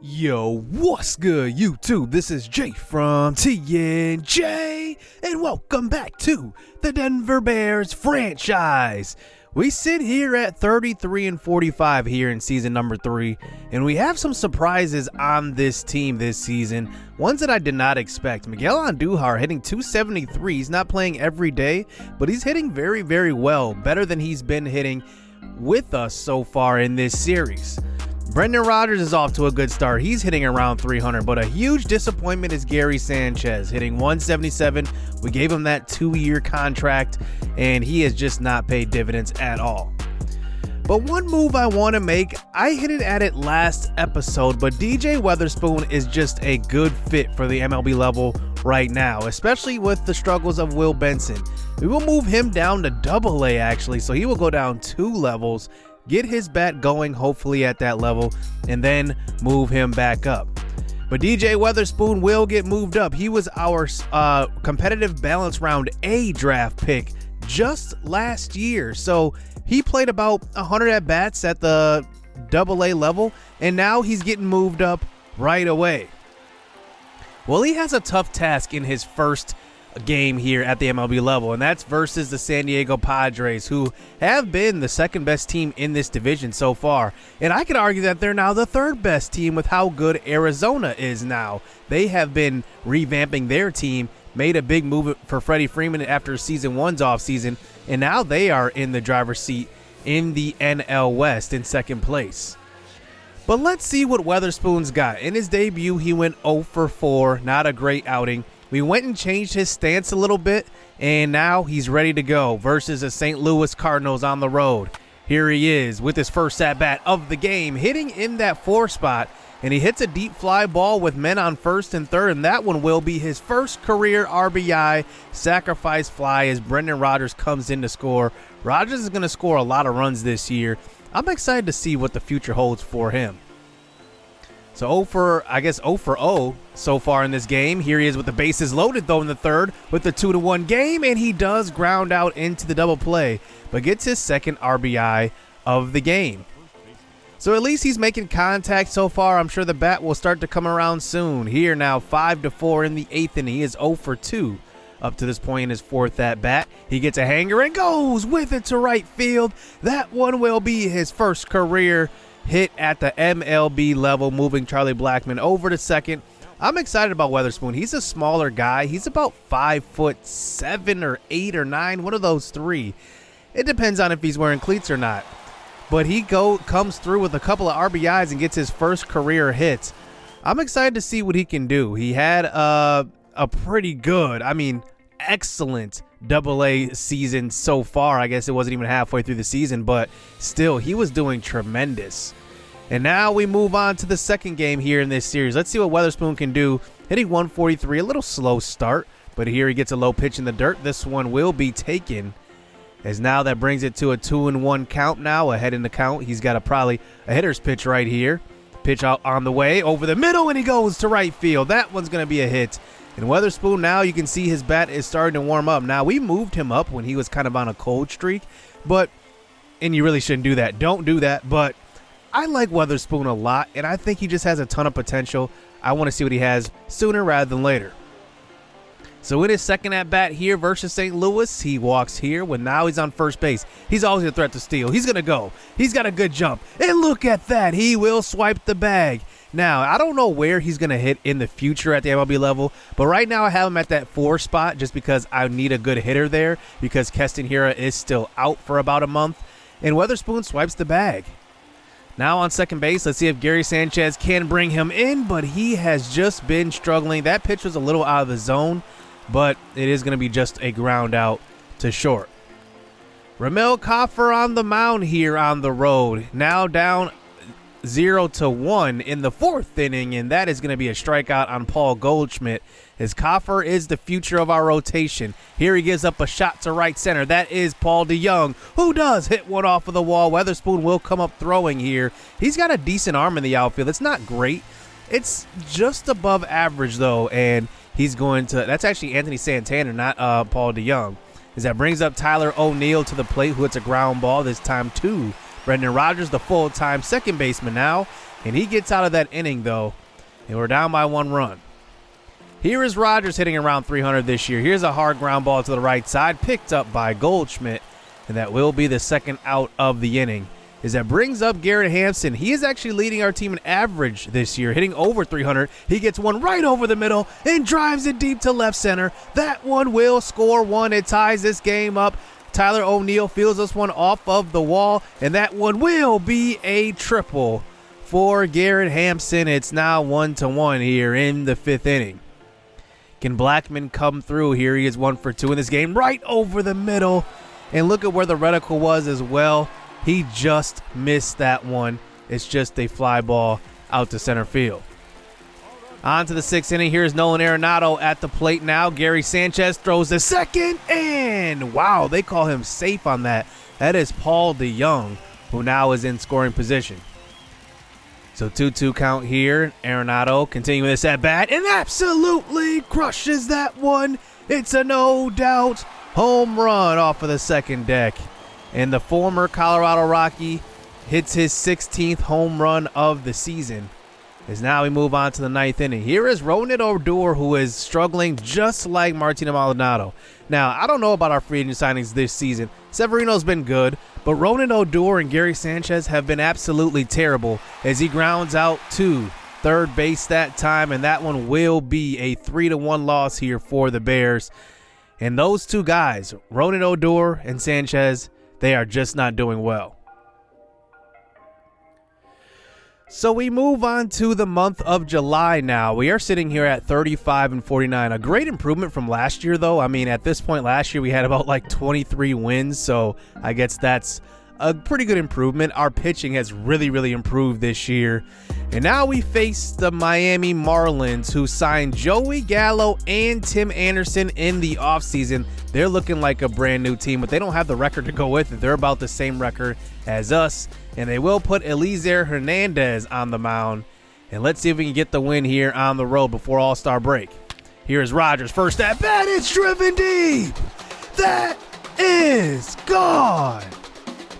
Yo, what's good, YouTube? This is Jay from TNJ, and welcome back to the Denver Bears franchise. We sit here at 33-45 here in season number 3, and we have some surprises on this team this season, ones that I did not expect. Miguel Andujar hitting 273. He's not playing every day, but he's hitting very, very well, better than he's been hitting with us so far in this series. Brendan Rodgers is off to a good start. He's hitting around 300, but a huge disappointment is Gary Sanchez hitting 177. We gave him that 2-year contract, and he has just not paid dividends at all. But one move I want to make, I hinted at it last episode, but DJ Weatherspoon is just a good fit for the MLB level right now, especially with the struggles of Will Benson. We will move him down to AA actually, so he will go down 2 levels, get his bat going hopefully at that level, and then move him back up. But DJ Weatherspoon will get moved up. He was our competitive balance round A draft pick just last year, so he played about 100 at bats at the AA level, and now he's getting moved up right away. Well, he has a tough task in his first game here at the MLB level, and that's versus the San Diego Padres, who have been the second best team in this division so far, and I could argue that they're now the third best team with how good Arizona is now. They have been revamping their team, made a big move for Freddie Freeman after season 1's offseason, and now they are in the driver's seat in the NL West in second place. But let's see what Weatherspoon's got. In his debut, he went 0 for 4, not a great outing. We went and changed his stance a little bit, and now he's ready to go versus the St. Louis Cardinals on the road. Here he is with his first at-bat of the game, hitting in that 4 spot, and he hits a deep fly ball with men on first and third, and that one will be his first career RBI sacrifice fly as Brendan Rodgers comes in to score. Rodgers is going to score a lot of runs this year. I'm excited to see what the future holds for him. So 0 for 0 so far in this game. Here he is with the bases loaded though in the third with the 2-1 game, and he does ground out into the double play, but gets his second RBI of the game. So at least he's making contact so far. I'm sure the bat will start to come around soon. Here now 5-4 in the 8th inning. He is 0 for 2 up to this point in his 4th at bat. He gets a hanger and goes with it to right field. That one will be his first career hit at the MLB level, moving Charlie Blackmon over to second. I'm excited about Weatherspoon. He's a smaller guy. He's about 5'7" or 8 or 9, one of those 3. It depends on if he's wearing cleats or not. But he comes through with a couple of RBIs and gets his first career hit. I'm excited to see what he can do. He had a pretty good, excellent AA season so far. I guess it wasn't even halfway through the season, but still, he was doing tremendous. And now we move on to the second game here in this series. Let's see what Weatherspoon can do. Hitting 143, a little slow start, but here he gets a low pitch in the dirt. This one will be taken, as now that brings it to a 2-1 count now, ahead in the count. He's got probably a hitter's pitch right here. Pitch out on the way, over the middle, and he goes to right field. That one's going to be a hit. And Weatherspoon, now you can see his bat is starting to warm up. Now, we moved him up when he was kind of on a cold streak, and you really shouldn't do that. Don't do that, but I like Weatherspoon a lot, and I think he just has a ton of potential. I want to see what he has sooner rather than later. So in his second at-bat here versus St. Louis, he walks here when now he's on first base. He's always a threat to steal. He's going to go. He's got a good jump. And look at that. He will swipe the bag. Now, I don't know where he's going to hit in the future at the MLB level, but right now I have him at that 4 spot just because I need a good hitter there because Keston Hiura is still out for about a month, and Weatherspoon swipes the bag. Now on second base, let's see if Gary Sanchez can bring him in, but he has just been struggling. That pitch was a little out of the zone, but it is going to be just a ground out to short. Ramel Coffer on the mound here on the road. Now down 0-1 in the 4th inning, and that is going to be a strikeout on Paul Goldschmidt, as Coffer is the future of our rotation. Here he gives up a shot to right center. That is Paul DeYoung, who does hit one off of the wall. Weatherspoon will come up throwing here. He's got a decent arm in the outfield. It's not great. It's just above average, though, and he's going to – that's actually Anthony Santana, not Paul DeYoung. As that brings up Tyler O'Neill to the plate, who hits a ground ball, this time to Brendan Rodgers, the full-time second baseman now. And he gets out of that inning, though, and we're down by 1 run. Here is Rogers hitting around 300 this year. Here's a hard ground ball to the right side, picked up by Goldschmidt, and that will be the second out of the inning. As that brings up Garrett Hampson. He is actually leading our team in average this year, hitting over 300. He gets one right over the middle and drives it deep to left center. That one will score 1. It ties this game up. Tyler O'Neill fields this one off of the wall, and that one will be a triple for Garrett Hampson. It's now 1-1 here in the 5th inning. Can Blackman come through here? He is 1 for 2 in this game, right over the middle. And look at where the reticle was as well. He just missed that one. It's just a fly ball out to center field. On to the 6th inning. Here's Nolan Arenado at the plate now. Gary Sanchez throws the second, and wow, they call him safe on that. That is Paul DeYoung, who now is in scoring position. So 2-2 count here. Arenado continuing this at bat and absolutely crushes that one. It's a no doubt home run off of the second deck. And the former Colorado Rocky hits his 16th home run of the season. As now we move on to the 9th inning. Here is Ronald Odor, who is struggling just like Martin Maldonado. Now, I don't know about our free agent signings this season. Severino's been good, but Ronald Odor and Gary Sanchez have been absolutely terrible as he grounds out to third base that time, and that one will be a 3-1 loss here for the Bears. And those two guys, Ronald Odor and Sanchez, they are just not doing well. So we move on to the month of July now. We are sitting here at 35-49. A great improvement from last year, though. I mean, at this point last year, we had about like 23 wins. So I guess that's a pretty good improvement. Our pitching has really improved this year. And now we face the Miami Marlins, who signed Joey Gallo and Tim Anderson in the offseason. They're looking like a brand new team, but they don't have the record to go with it. They're about the same record as us. And they will put Eliezer Hernandez on the mound. And let's see if we can get the win here on the road before All-Star break. Here is Rogers. First at bat. It's driven deep. That is gone.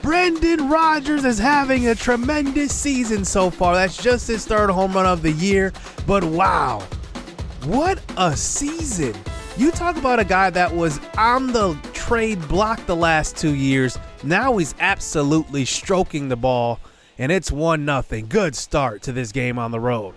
Brendan Rodgers is having a tremendous season so far. That's just his 3rd home run of the year. But wow, what a season. You talk about a guy that was on the trade block the last 2 years. Now he's absolutely stroking the ball, and it's 1-0. Good start to this game on the road.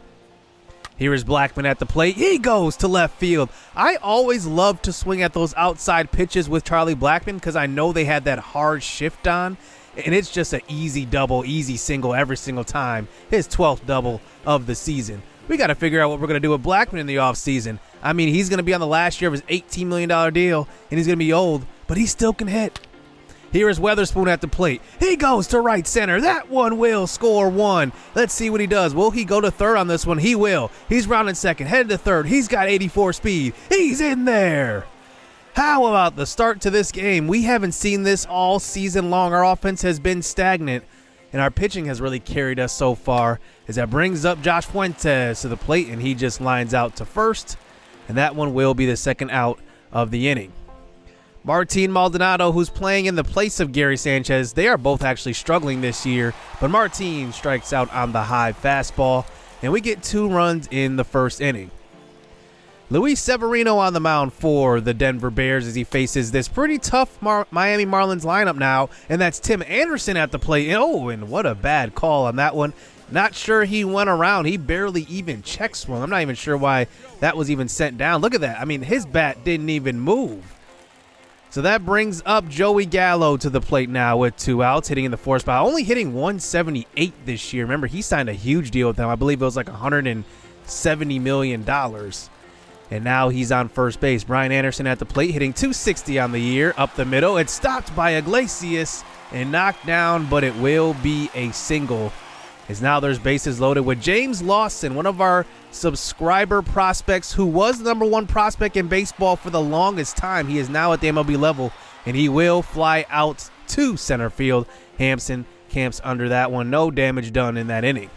Here is Blackman at the plate. He goes to left field. I always love to swing at those outside pitches with Charlie Blackman because I know they had that hard shift on, and it's just an easy double, easy single every single time. His 12th double of the season. We got to figure out what we're going to do with Blackman in the offseason. I mean, he's going to be on the last year of his $18 million deal, and he's going to be old, but he still can hit. Here is Weatherspoon at the plate. He goes to right center. That one will score 1. Let's see what he does. Will he go to third on this one? He will. He's rounding second, headed to third. He's got 84 speed. He's in there. How about the start to this game? We haven't seen this all season long. Our offense has been stagnant, and our pitching has really carried us so far. As that brings up Josh Fuentes to the plate, and he just lines out to first, and that one will be the second out of the inning. Martin Maldonado, who's playing in the place of Gary Sanchez, they are both actually struggling this year, but Martin strikes out on the high fastball, and we get 2 runs in the 1st inning. Luis Severino on the mound for the Denver Bears as he faces this pretty tough Miami Marlins lineup now, and that's Tim Anderson at the plate. Oh, and what a bad call on that one. Not sure he went around. He barely even check swung. I'm not even sure why that was even sent down. Look at that. I mean, his bat didn't even move. So that brings up Joey Gallo to the plate now with 2 outs, hitting in the 4th spot. Only hitting 178 this year. Remember, he signed a huge deal with them. I believe it was like $170 million. And now he's on first base. Brian Anderson at the plate, hitting 260 on the year, up the middle. It's stopped by Iglesias and knocked down, but it will be a single. As now there's bases loaded with James Lawson, one of our subscriber prospects who was the #1 prospect in baseball for the longest time. He is now at the MLB level, and he will fly out to center field. Hampson camps under that one. No damage done in that inning.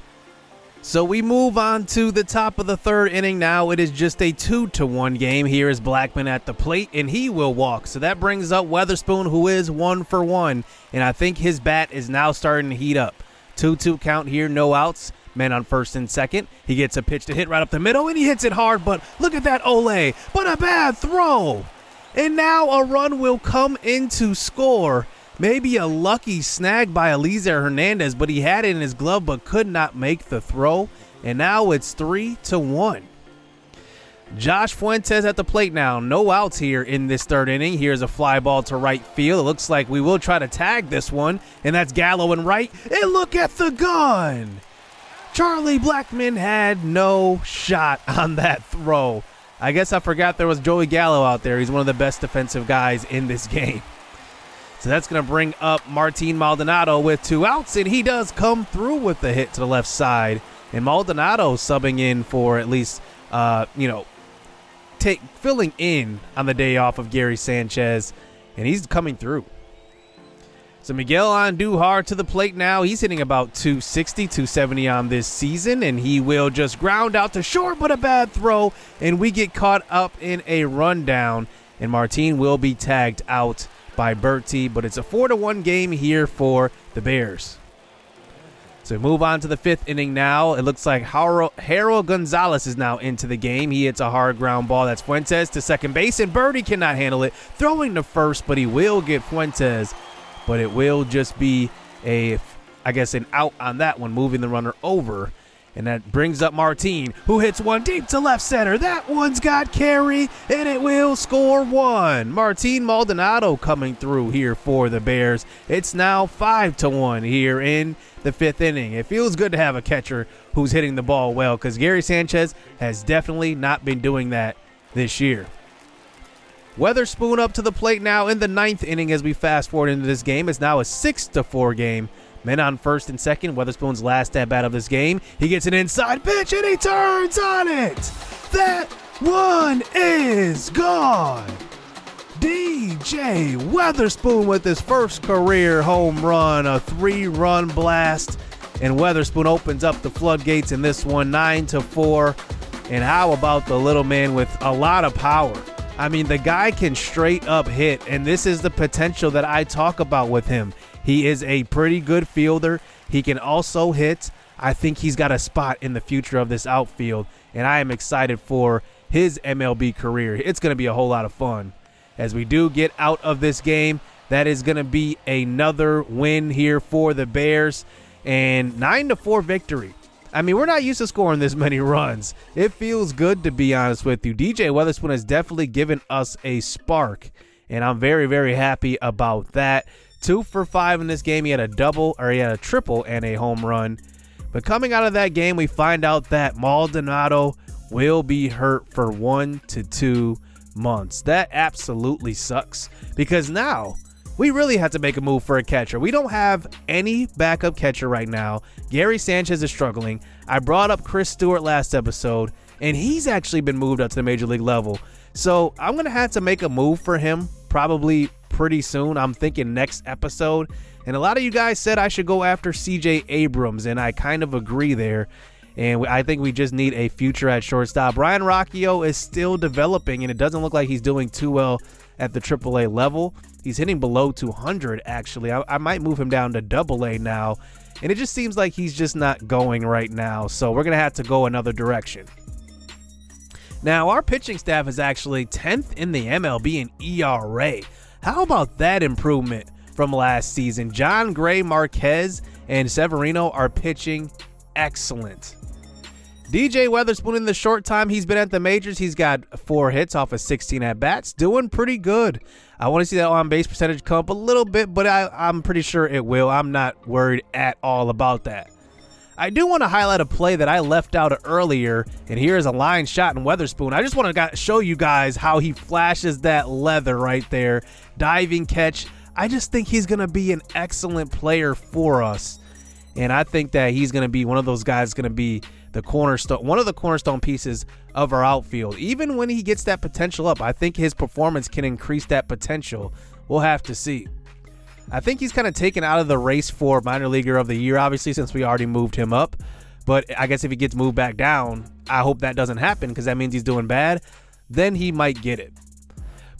So we move on to the top of the 3rd inning now. It is just a 2-1 game. Here is Blackman at the plate, and he will walk. So that brings up Weatherspoon, who is 1 for 1, and I think his bat is now starting to heat up. 2-2 count here, no outs. Men on first and second. He gets a pitch to hit right up the middle, and he hits it hard, but look at that Ole. But a bad throw. And now a run will come in to score. Maybe a lucky snag by Eliezer Hernandez, but he had it in his glove but could not make the throw. And now it's 3-1. Josh Fuentes at the plate now. No outs here in this third inning. Here's a fly ball to right field. It looks like we will try to tag this one, and that's Gallo in right. And look at the gun. Charlie Blackmon had no shot on that throw. I guess I forgot there was Joey Gallo out there. He's one of the best defensive guys in this game. So that's going to bring up Martin Maldonado with 2 outs, and he does come through with the hit to the left side. And Maldonado subbing in for at least, filling in on the day off of Gary Sanchez, and he's coming through. So Miguel Andujar to the plate now. He's hitting about 260, 270 on this season, and he will just ground out to short, but a bad throw, and we get caught up in a rundown, and Martin will be tagged out by Bertie, but it's a 4-1 game here for the Bears. So we move on to the 5th inning now. It looks like Harold Gonzalez is now into the game. He hits a hard ground ball. That's Fuentes to second base, and Bertie cannot handle it. Throwing to first, but he will get Fuentes. But it will just be an out on that one, moving the runner over. And that brings up Martin, who hits one deep to left center. That one's got carry, and it will score 1. Martin Maldonado coming through here for the Bears. It's now 5-1 here in the 5th inning. It feels good to have a catcher who's hitting the ball well, because Gary Sanchez has definitely not been doing that this year. Weatherspoon up to the plate now in the 9th inning as we fast forward into this game. It's now a 6-4 game. Men on first and second. Weatherspoon's last at-bat of this game. He gets an inside pitch, and he turns on it. That one is gone. DJ Weatherspoon with his first career home run, a 3-run blast. And Weatherspoon opens up the floodgates in this one, 9-4. And how about the little man with a lot of power? I mean, the guy can straight up hit, and this is the potential that I talk about with him. He is a pretty good fielder. He can also hit. I think he's got a spot in the future of this outfield, and I am excited for his MLB career. It's going to be a whole lot of fun. As we do get out of this game, that is going to be another win here for the Bears, and 9-4 victory. I mean, we're not used to scoring this many runs. It feels good, to be honest with you. DJ Weatherspoon has definitely given us a spark, and I'm very, very happy about that. 2 for 5 in this game. He had a triple and a home run. But coming out of that game, we find out that Maldonado will be hurt for 1 to 2 months. That absolutely sucks, because now we really have to make a move for a catcher. We don't have any backup catcher right now. Gary Sanchez is struggling. I brought up Chris Stewart last episode, and he's actually been moved up to the major league level. So I'm going to have to make a move for him probably pretty soon. I'm thinking next episode. And a lot of you guys said I should go after CJ Abrams, and I kind of agree there. And I think we just need a future at shortstop. Ryan Rocchio is still developing, and it doesn't look like he's doing too well at the AAA level. He's hitting below 200, actually. I might move him down to AA now, and it just seems like he's just not going right now, so we're going to have to go another direction. Now, our pitching staff is actually 10th in the MLB in ERA. How about that improvement from last season? John Gray, Marquez, and Severino are pitching excellent. DJ Weatherspoon, in the short time he's been at the majors, he's got 4 hits off of 16 at-bats. Doing pretty good. I want to see that on-base percentage come up a little bit, but I'm pretty sure it will. I'm not worried at all about that. I do want to highlight a play that I left out earlier, and here's a line shot in Weatherspoon. I just want to show you guys how he flashes that leather right there. Diving catch. I just think he's going to be an excellent player for us, and I think that he's going to be one of those guys going to be the cornerstone, one of the cornerstone pieces of our outfield. Even when he gets that potential up, I think his performance can increase that potential. We'll have to see. I think he's kind of taken out of the race for minor leaguer of the year, obviously, since we already moved him up. But I guess if he gets moved back down, I hope that doesn't happen, because that means he's doing bad. Then he might get it.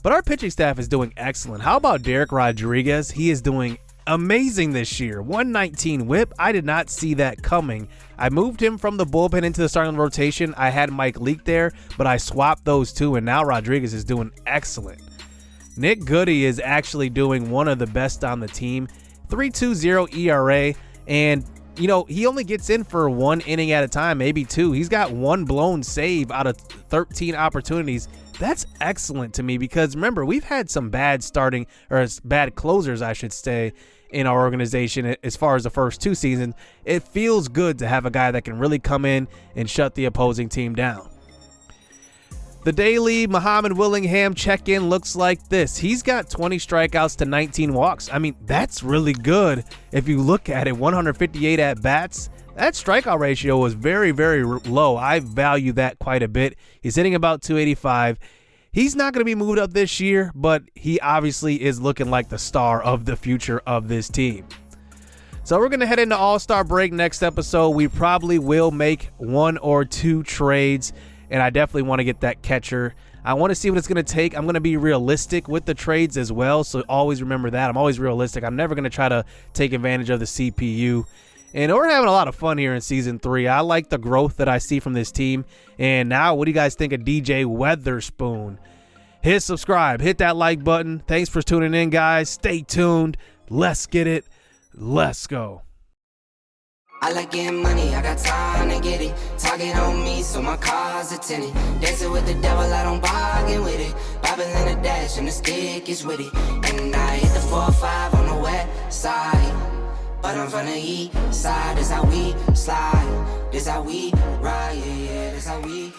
But our pitching staff is doing excellent. How about Derek Rodriguez? He is doing amazing this year. 119 whip. I did not see that coming. I moved him from the bullpen into the starting rotation. I had Mike Leake there, but I swapped those two, and now Rodriguez is doing excellent. Nick Goody is actually doing one of the best on the team. 3.20 ERA, and you know, he only gets in for 1 inning at a time, maybe 2. He's got 1 blown save out of 13 opportunities. That's excellent to me because remember, we've had some bad bad closers, I should say, in our organization as far as the first 2 seasons. It feels good to have a guy that can really come in and shut the opposing team down. The daily Muhammad Willingham check-in looks like this. He's got 20 strikeouts to 19 walks. I mean, that's really good. If you look at it, 158 at-bats. That strikeout ratio was very, very low. I value that quite a bit. He's hitting about 285. He's not going to be moved up this year, but he obviously is looking like the star of the future of this team. So we're going to head into All-Star break next episode. We probably will make 1 or 2 trades, and I definitely want to get that catcher. I want to see what it's going to take. I'm going to be realistic with the trades as well, so always remember that. I'm always realistic. I'm never going to try to take advantage of the CPU. And we're having a lot of fun here in Season 3. I like the growth that I see from this team. And now, what do you guys think of DJ Weatherspoon? Hit subscribe. Hit that like button. Thanks for tuning in, guys. Stay tuned. Let's get it. Let's go. I like getting money, I got time to get it. Target on me, so my car's a tenant. Dancing with the devil, I don't bargain with it. Bobbing in the dash, and the stick is with it. And I hit the 4-5 on the west side. But I'm from the east side, this how we slide. This how we ride, yeah, this how we